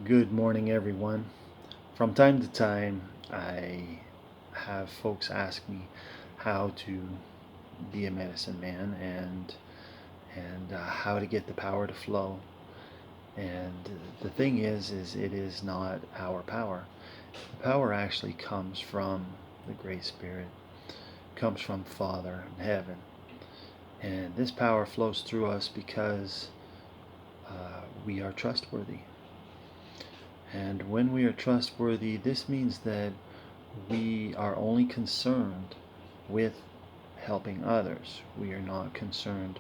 Good morning, everyone. From time to time, I have folks ask me how to be a medicine man and how to get the power to flow. And the thing is it is not our power. The power actually comes from the Great Spirit, comes from Father in heaven, and this power flows through us because we are trustworthy. And when we are trustworthy, this means that we are only concerned with helping others. We are not concerned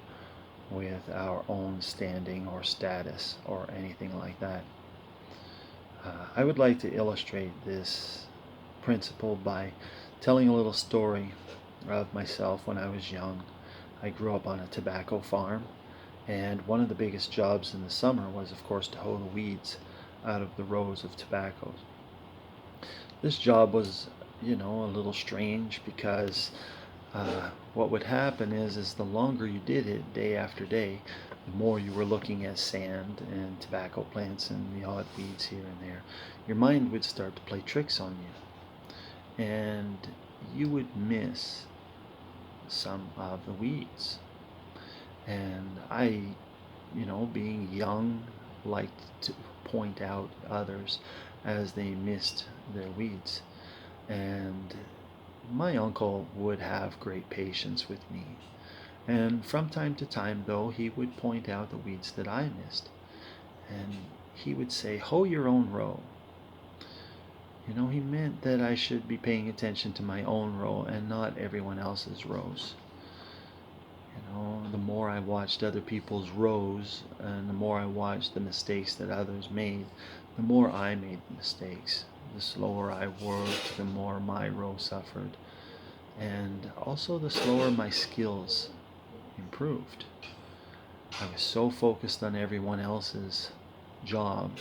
with our own standing or status or anything like that. I would like to illustrate this principle by telling a little story of myself when I was young. I grew up on a tobacco farm, and one of the biggest jobs in the summer was, of course, to hoe the weeds out of the rows of tobaccos. This job was, a little strange because what would happen is the longer you did it day after day, the more you were looking at sand and tobacco plants and the odd weeds here and there. Your mind would start to play tricks on you, and you would miss some of the weeds. And I, being young, liked to point out others as they missed their weeds. And my uncle would have great patience with me. And from time to time, though, he would point out the weeds that I missed. And he would say, "Hoe your own row." He meant that I should be paying attention to my own row and not everyone else's rows. The more I watched other people's rows and the more I watched the mistakes that others made, the more I made mistakes. The slower I worked, the more my row suffered. And also the slower my skills improved. I was so focused on everyone else's job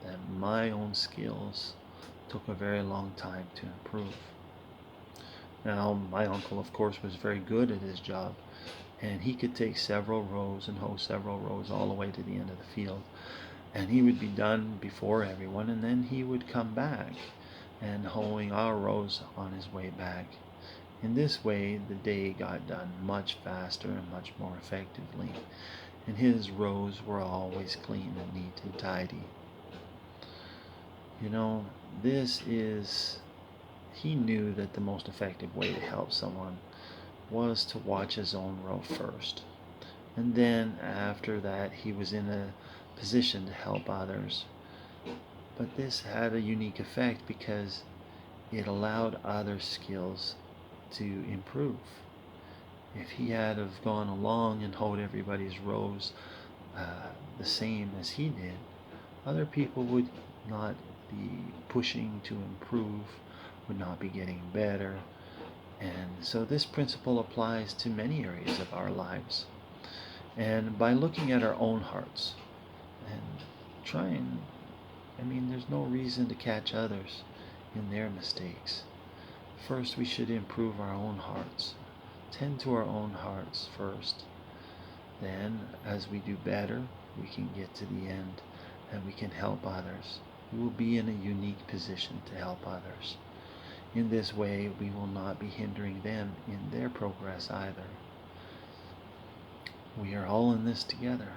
that my own skills took a very long time to improve. Now, my uncle, of course, was very good at his job, and he could take several rows and hoe several rows all the way to the end of the field. And he would be done before everyone, and then he would come back and hoeing our rows on his way back. In this way, the day got done much faster and much more effectively, and his rows were always clean and neat and tidy. This is, he knew that the most effective way to help someone was to watch his own row first. And then after that, he was in a position to help others. But this had a unique effect because it allowed other skills to improve. If he had have gone along and hoed everybody's rows the same as he did, other people would not be pushing to improve, would not be getting better. And so this principle applies to many areas of our lives. And by looking at our own hearts and trying, there's no reason to catch others in their mistakes. First, we should improve our own hearts. Tend to our own hearts first. Then, as we do better, we can get to the end and we can help others. We will be in a unique position to help others. In this way, we will not be hindering them in their progress either. We are all in this together.